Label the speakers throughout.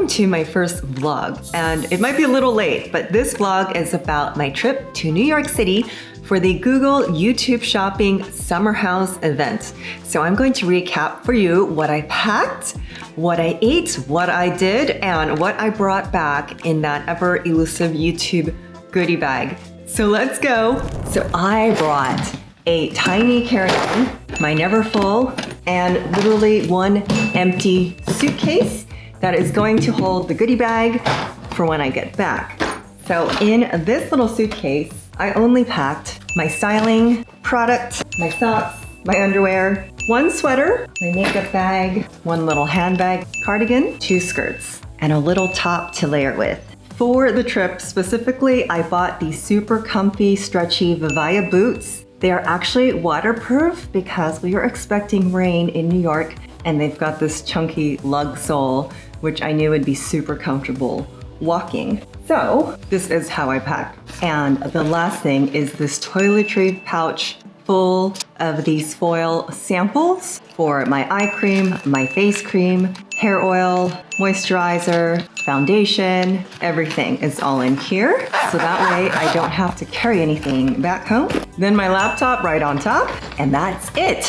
Speaker 1: to my first vlog, and it might be a little late, but this vlog is about my trip to New York City for the Google YouTube Shopping Summer House event. So I'm going to recap for you what I packed, what I ate, what I did, and what I brought back in that ever elusive YouTube goodie bag. So let's go. So I brought a tiny carry-on, my never full, and literally one empty suitcase that is going to hold the goodie bag for when I get back. So in this little suitcase, I only packed my styling product, my socks, my underwear, one sweater, my makeup bag, one little handbag, cardigan, 2 skirts, and a little top to layer with. For the trip specifically, I bought these super comfy, stretchy Vivaya boots. They are actually waterproof because we were expecting rain in New York, and they've got this chunky lug sole, which I knew would be super comfortable walking. So this is how I pack. And the last thing is this toiletry pouch full of these foil samples for my eye cream, my face cream, hair oil, moisturizer, foundation, everything is all in here. So that way I don't have to carry anything back home. Then my laptop right on top, and that's it.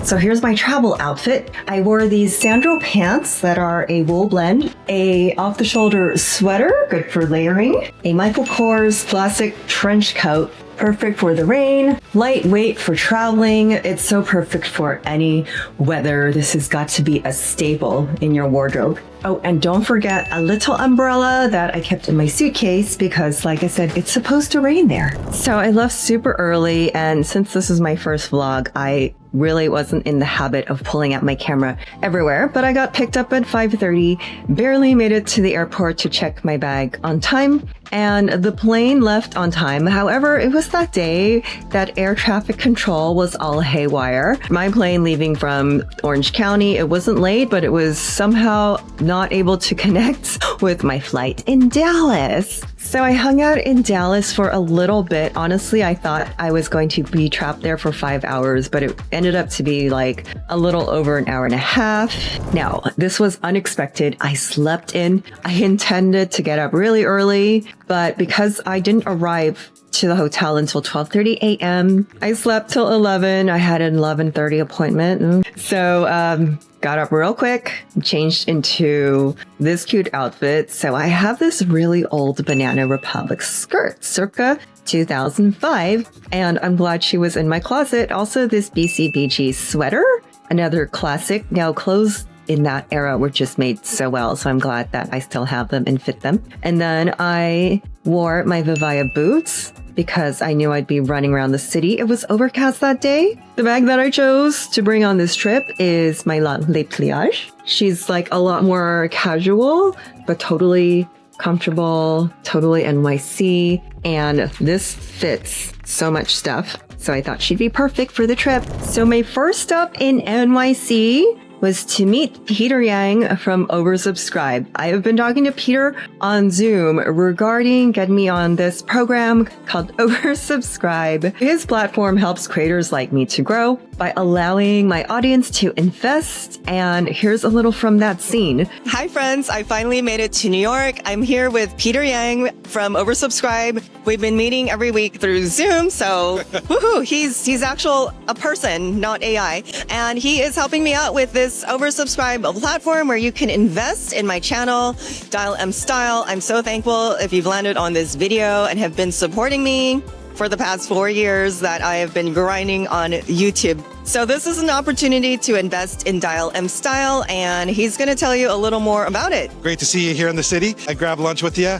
Speaker 1: So here's my travel outfit. I wore these Sandro pants that are a wool blend, a off-the-shoulder sweater, good for layering, a Michael Kors classic trench coat, perfect for the rain, lightweight for traveling. It's so perfect for any weather. This has got to be a staple in your wardrobe. Oh, and don't forget a little umbrella that I kept in my suitcase because, like I said, it's supposed to rain there. So I left super early, and since this is my first vlog, I really wasn't in the habit of pulling out my camera everywhere, but I got picked up at 5:30, barely made it to the airport to check my bag on time, and the plane left on time. However, it was that day that air traffic control was all haywire. My plane leaving from Orange County, it wasn't late, but it was somehow not able to connect with my flight in Dallas. So I hung out in Dallas for a little bit. Honestly, I thought I was going to be trapped there for 5 hours, but it ended up to be like a little over an hour and a half. Now, this was unexpected. I slept in. I intended to get up really early, but because I didn't arrive to the hotel until 12:30 a.m., I slept till 11. I had an 11:30 appointment. So, got up real quick, changed into this cute outfit. So I have this really old Banana Republic skirt, circa 2005, and I'm glad she was in my closet. Also, this BCBG sweater, another classic. Now, clothes in that era were just made so well, so I'm glad that I still have them and fit them. And then I wore my Vivaya boots because I knew I'd be running around the city. It was overcast that day. The bag that I chose to bring on this trip is my Les Pliages. She's like a lot more casual, but totally comfortable, totally NYC. And this fits so much stuff. So I thought she'd be perfect for the trip. So my first stop in NYC was to meet Peter Yang from Oversubscribe. I have been talking to Peter on Zoom regarding getting me on this program called Oversubscribe. His platform helps creators like me to grow by allowing my audience to invest. And here's a little from that scene. Hi friends, I finally made it to New York. I'm here with Peter Yang from Oversubscribe. We've been meeting every week through Zoom, so woohoo, he's a person, not AI. And he is helping me out with this Oversubscribe platform where you can invest in my channel, Dial M Style. I'm so thankful if you've landed on this video and have been supporting me for the past 4 years that I have been grinding on YouTube. So this is an opportunity to invest in Dial M Style, and he's going to tell you a little more about it.
Speaker 2: Great to see you here in the city. I grabbed lunch with you.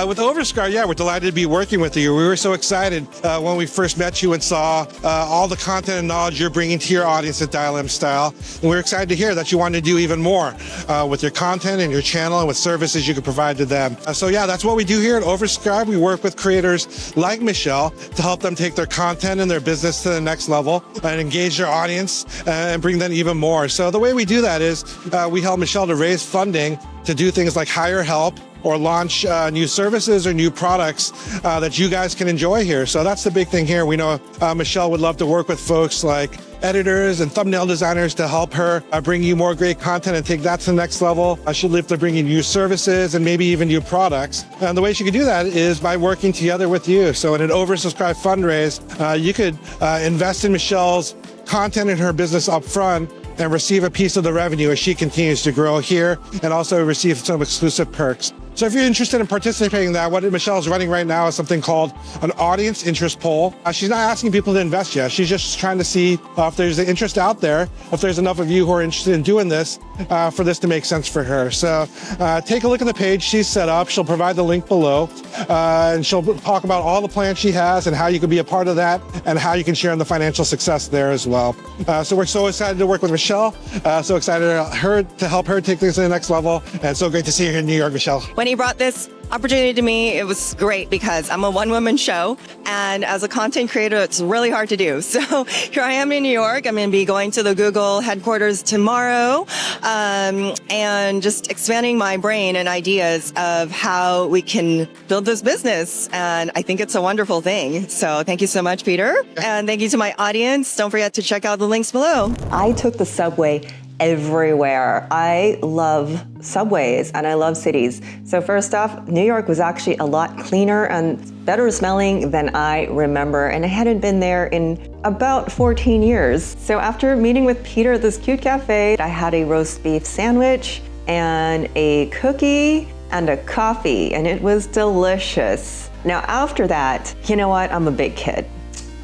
Speaker 2: With Oversubscribe, yeah, we're delighted to be working with you. We were so excited when we first met you and saw all the content and knowledge you're bringing to your audience at Dial M Style. And we're excited to hear that you want to do even more with your content and your channel and with services you can provide to them. So yeah, that's what we do here at Oversubscribe. We work with creators like Michelle to help them take their content and their business to the next level and engage their audience and bring them even more. So the way we do that is we help Michelle to raise funding to do things like hire help, or launch new services or new products that you guys can enjoy here. So that's the big thing here. We know Michelle would love to work with folks like editors and thumbnail designers to help her bring you more great content and take that to the next level. She'd love to bring you new services and maybe even new products. And the way she could do that is by working together with you. So in an oversubscribed fundraise, you could invest in Michelle's content in her business up front and receive a piece of the revenue as she continues to grow here, and also receive some exclusive perks. So if you're interested in participating in that, what Michelle's running right now is something called an audience interest poll. She's not asking people to invest yet. She's just trying to see if there's an interest out there, if there's enough of you who are interested in doing this, for this to make sense for her. So take a look at the page she's set up. She'll provide the link below, and she'll talk about all the plans she has and how you can be a part of that and how you can share in the financial success there as well. So we're so excited to work with Michelle. So excited to help her take things to the next level. And so great to see you here in New York, Michelle.
Speaker 3: When he brought this opportunity to me, it was great because I'm a one-woman show, and as a content creator, it's really hard to do. So here I am in New York. I'm going to be going to the Google headquarters tomorrow, and just expanding my brain and ideas of how we can build this business. And I think it's a wonderful thing. So thank you so much, Peter. And thank you to my audience. Don't forget to check out the links below.
Speaker 1: I took the subway everywhere. I love subways and I love cities. So first off, New York was actually a lot cleaner and better smelling than I remember, and I hadn't been there in about 14 years. So after meeting with Peter at this cute cafe, I had a roast beef sandwich and a cookie and a coffee, and it was delicious. Now after that, you know what? I'm a big kid.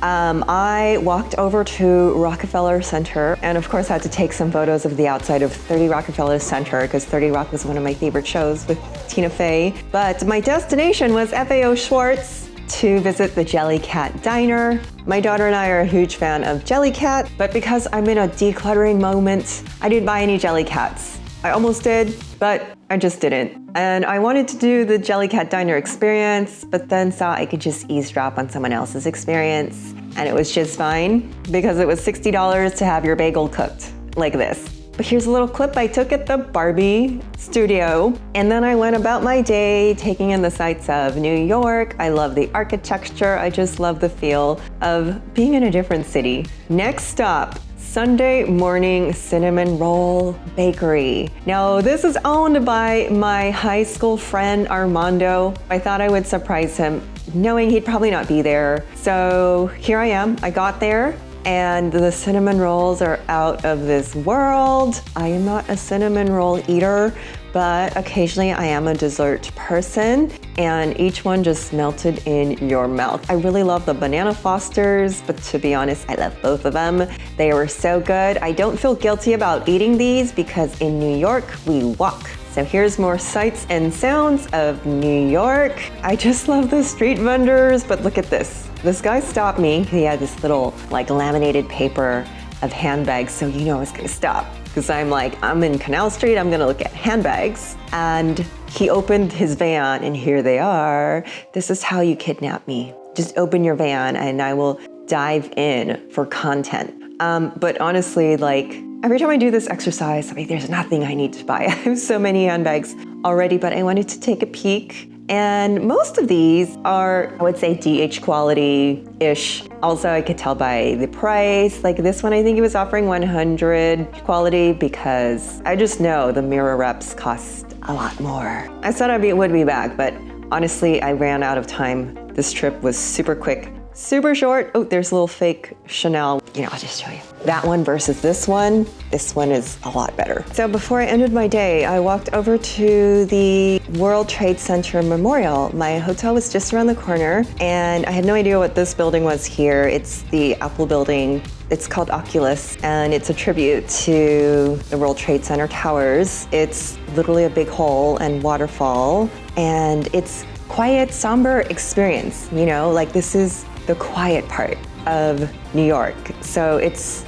Speaker 1: I walked over to Rockefeller Center, and of course I had to take some photos of the outside of 30 Rockefeller Center because 30 Rock was one of my favorite shows with Tina Fey. But my destination was FAO Schwartz to visit the Jellycat Diner. My daughter and I are a huge fan of Jellycat, but because I'm in a decluttering moment, I didn't buy any Jellycats. I almost did, but I just didn't. And I wanted to do the Jellycat Diner experience, but then saw I could just eavesdrop on someone else's experience. And it was just fine because it was $60 to have your bagel cooked like this. But here's a little clip I took at the Barbie studio. And then I went about my day taking in the sights of New York. I love the architecture. I just love the feel of being in a different city. Next stop, Sunday Morning Cinnamon Roll Bakery. Now, this is owned by my high school friend Armando. I thought I would surprise him, knowing he'd probably not be there. So here I am. I got there, and the cinnamon rolls are out of this world. I am not a cinnamon roll eater, but occasionally I am a dessert person, and each one just melted in your mouth. I really love the Banana Fosters, but to be honest, I love both of them. They were so good. I don't feel guilty about eating these because in New York, we walk. So here's more sights and sounds of New York. I just love the street vendors, but look at this. This guy stopped me. He had this little like laminated paper of handbags, so you know I was gonna stop. Because I'm in Canal Street, I'm gonna look at handbags. And he opened his van, and here they are. This is how you kidnap me. Just open your van and I will dive in for content. But honestly, every time I do this exercise, there's nothing I need to buy. I have so many handbags already, but I wanted to take a peek. And most of these are, I would say, DH quality-ish. Also, I could tell by the price. Like this one, I think he was offering 100 quality because I just know the mirror reps cost a lot more. I said I would be back, but honestly, I ran out of time. This trip was super quick, super short. Oh, there's a little fake Chanel. I'll just show you. That one versus this one is a lot better. So before I ended my day, I walked over to the World Trade Center Memorial. My hotel was just around the corner, and I had no idea what this building was here. It's the Apple building. It's called Oculus, and it's a tribute to the World Trade Center towers. It's literally a big hole and waterfall, and it's quiet, somber experience. This is the quiet part of New York. So it's,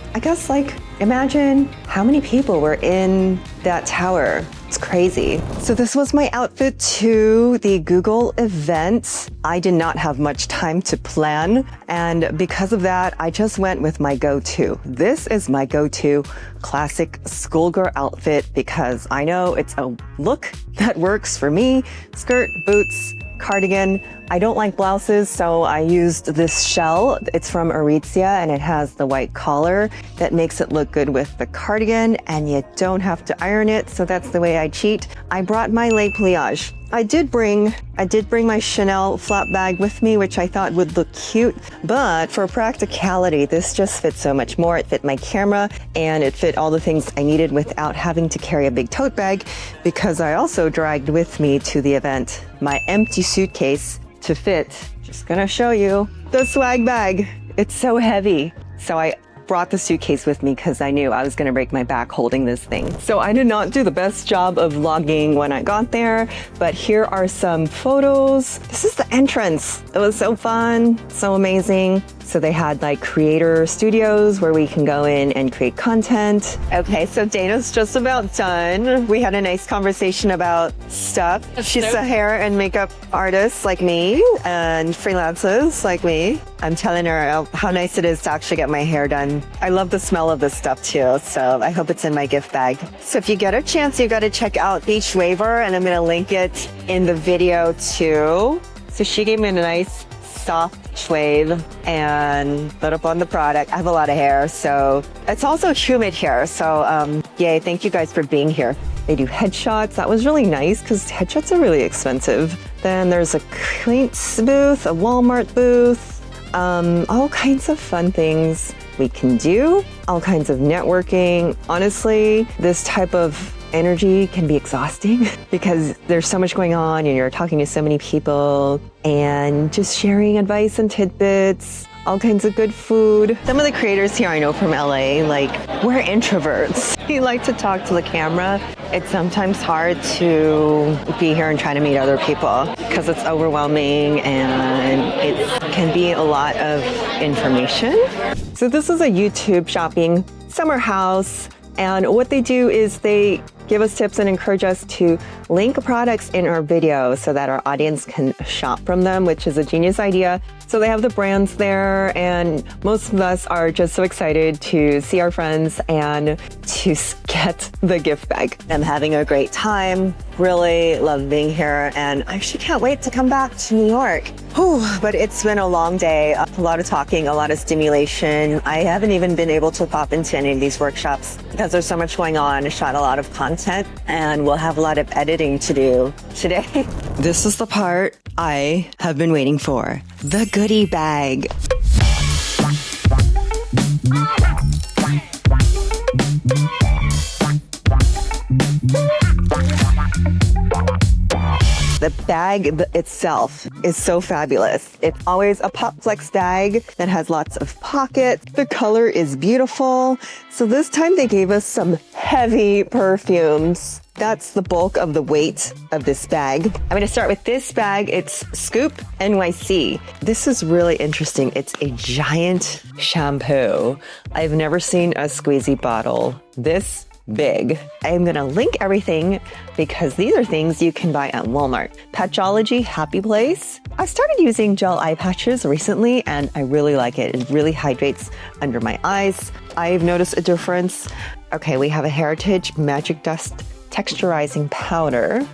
Speaker 1: imagine how many people were in that tower
Speaker 3: It's crazy. So this was my outfit to the Google event. I did not have much time to plan, and because of that, I just went with my go-to. This is my go-to classic schoolgirl outfit because I know it's a look that works for me. Skirt, boots, cardigan. I don't like blouses, so I used this shell. It's from Aritzia and it has the white collar that makes it look good with the cardigan, and you don't have to iron it, so that's the way I cheat. I brought my lei pliage. I did bring my Chanel flap bag with me, which I thought would look cute, but for practicality, this just fits so much more. It fit my camera and it fit all the things I needed without having to carry a big tote bag, because I also dragged with me to the event my empty suitcase to fit. Just gonna show you the swag bag. It's so heavy. So I brought the suitcase with me because I knew I was going to break my back holding this thing. So I did not do the best job of vlogging when I got there, but here are some photos. This is the entrance. It was so fun, so amazing. So they had like creator studios where we can go in and create content. Okay, so Dana's just about done. We had a nice conversation about stuff. She's a hair and makeup artist like me and freelancers like me. I'm telling her how nice it is to actually get my hair done. I love the smell of this stuff too, so I hope it's in my gift bag. So if you get a chance, you got to check out Beach Waver, and I'm going to link it in the video too. So she gave me a nice soft shave and put up on the product. I have a lot of hair, so it's also humid here. So yay, thank you guys for being here. They do headshots. That was really nice because headshots are really expensive. Then there's a Quaints booth, a Walmart booth, all kinds of fun things we can do, all kinds of networking. Honestly, this type of energy can be exhausting because there's so much going on and you're talking to so many people and just sharing advice and tidbits, all kinds of good food. Some of the creators here I know from LA, like, we're introverts. We like to talk to the camera. It's sometimes hard to be here and try to meet other people because it's overwhelming and it can be a lot of information. So this is a YouTube shopping summer house, and what they do is they give us tips and encourage us to link products in our video so that our audience can shop from them, which is a genius idea. So they have the brands there, and most of us are just so excited to see our friends and to get the gift bag. I'm having a great time, really love being here, and I actually can't wait to come back to New York. Whew, but it's been a long day, a lot of talking, a lot of stimulation. I haven't even been able to pop into any of these workshops because there's so much going on. I shot a lot of content and we'll have a lot of editing to do today. This is the part I have been waiting for, the goodie bag. The bag itself is so fabulous. It's always a Pop Flex bag that has lots of pockets. The color is beautiful. So this time they gave us some heavy perfumes. That's the bulk of the weight of this bag. I'm going to start with this bag. It's Scoop NYC. This is really interesting. It's a giant shampoo. I've never seen a squeezy bottle this big. I'm going to link everything because these are things you can buy at Walmart. Patchology Happy Place. I started using gel eye patches recently and I really like it. It really hydrates under my eyes. I've noticed a difference. Okay, we have a Heritage Magic Dust Texturizing Powder.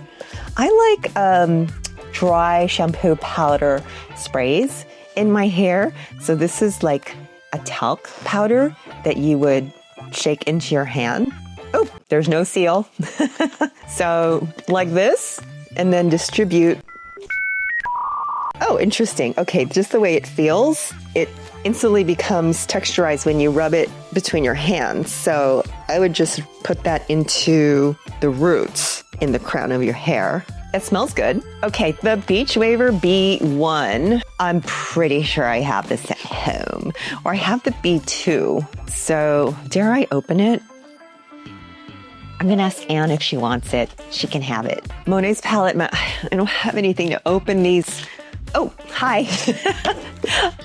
Speaker 3: I like dry shampoo powder sprays in my hair. So this is like a talc powder that you would shake into your hand. Oh, there's no seal. So like this, and then distribute. Oh, interesting. Okay, just the way it feels, it instantly becomes texturized when you rub it between your hands. So I would just put that into the roots in the crown of your hair. It smells good. Okay, the Beach Waver B1. I'm pretty sure I have this at home, or I have the B2. So dare I open it? I'm gonna ask Anne if she wants it. She can have it. Monet's palette. I don't have anything to open these
Speaker 1: Oh, hi.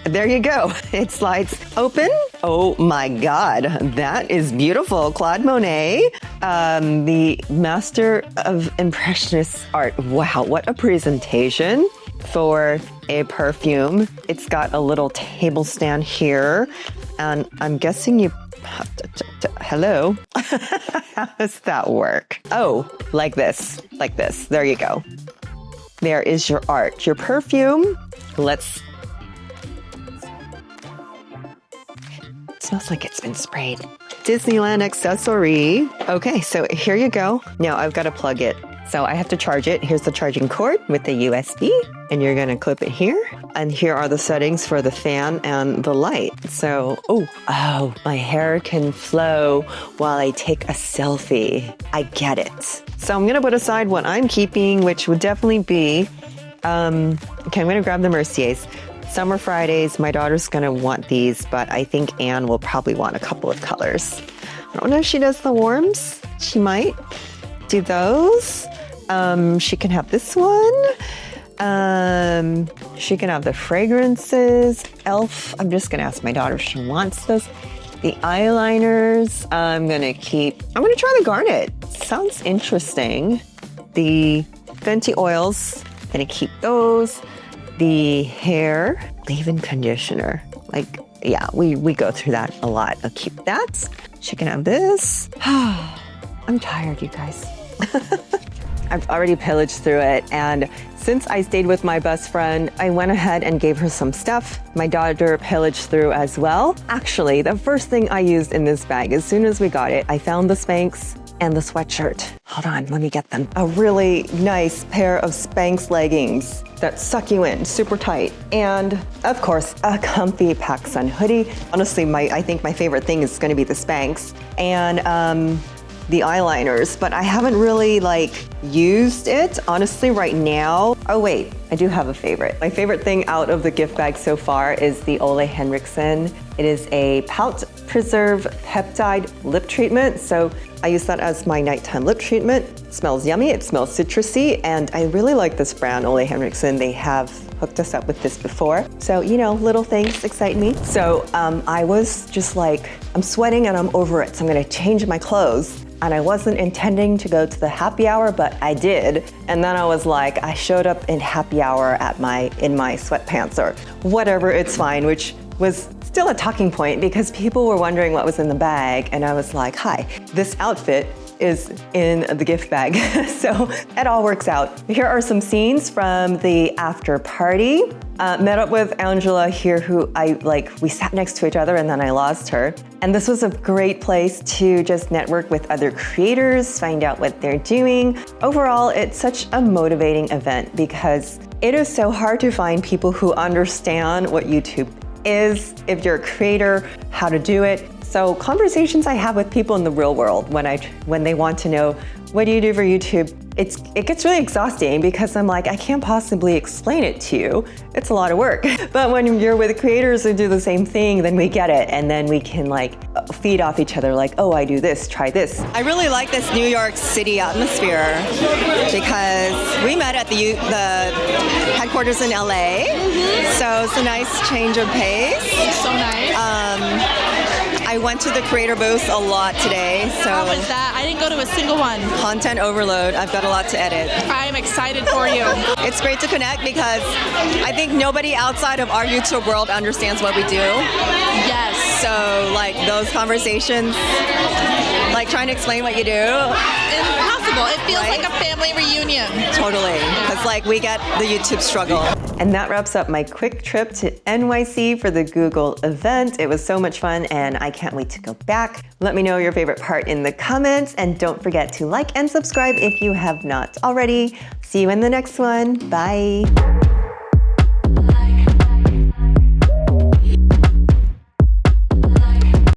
Speaker 1: There you go. It slides open. Oh my God, that is beautiful. Claude Monet, the master of Impressionist art. Wow, what a presentation for a perfume. It's got a little table stand here, and I'm guessing you have to, hello? How does that work? Oh, like this, like this. There you go. There is your art, your perfume. Let's. It smells like it's been sprayed. Disneyland accessory. Okay, so here you go. Now I've got to plug it. So I have to charge it. Here's the charging cord with the USB, and you're going to clip it here. And here are the settings for the fan and the light. So, oh, my hair can flow while I take a selfie. I get it. So I'm going to put aside what I'm keeping, which would definitely be, okay, I'm going to grab the Merciers. Summer Fridays, my daughter's going to want these, but I think Anne will probably want a couple of colors. I don't know if she does the warms. She might do those. She can have this one. She can have the fragrances. Elf. I'm just going to ask my daughter if she wants those. The eyeliners. I'm going to try the garnet. Sounds interesting. The Fenty oils. Going to keep those. The hair. Leave-in conditioner. Like, yeah, we go through that a lot. I'll keep that. She can have this. I'm tired, you guys. I've already pillaged through it, and since I stayed with my best friend, I went ahead and gave her some stuff. My daughter pillaged through as well. Actually, the first thing I used in this bag, as soon as we got it, I found the Spanx and the sweatshirt. Hold on, let me get them. A really nice pair of Spanx leggings that suck you in, super tight. And of course, a comfy PacSun hoodie. Honestly, I think my favorite thing is gonna be the Spanx. And the eyeliners, but I haven't really used it honestly right now. Oh wait, I do have a favorite. My favorite thing out of the gift bag so far is the Ole Henriksen. It is a Pout Preserve Peptide Lip Treatment. So I use that as my nighttime lip treatment. It smells yummy, it smells citrusy, and I really like this brand, Ole Henriksen. They have hooked us up with this before. So, little things excite me. So I was just I'm sweating and I'm over it. So I'm gonna change my clothes. And I wasn't intending to go to the happy hour, but I did. And then I showed up in happy hour in my sweatpants or whatever, it's fine, which was still a talking point because people were wondering what was in the bag. And I was like, hi, this outfit is in the gift bag. So it all works out. Here are some scenes from the after party. Met up with Angela here, who we sat next to each other and then I lost her. And this was a great place to just network with other creators, find out what they're doing. Overall, it's such a motivating event because it is so hard to find people who understand what YouTube is, if you're a creator, how to do it. So conversations I have with people in the real world when they want to know, what do you do for YouTube? It gets really exhausting because I'm I can't possibly explain it to you. It's a lot of work. But when you're with creators who do the same thing, then we get it. And then we can feed off each other oh, I do this, try this.
Speaker 3: I really like this New York City atmosphere because we met at the headquarters in LA. So it's a nice change of pace.
Speaker 4: So nice.
Speaker 3: I went to the creator booth a lot today. So
Speaker 4: how was that? I didn't go to a single one.
Speaker 3: Content overload. I've got a lot to edit.
Speaker 4: I'm excited for you.
Speaker 3: It's great to connect because I think nobody outside of our YouTube world understands what we do.
Speaker 4: Yes.
Speaker 3: So those conversations, trying to explain what you do.
Speaker 4: Impossible. It feels like a family reunion.
Speaker 3: Totally. Because we get the YouTube struggle.
Speaker 1: And that wraps up my quick trip to NYC for the Google event. It was so much fun and I can't wait to go back. Let me know your favorite part in the comments and don't forget to like and subscribe if you have not already. See you in the next one. Bye.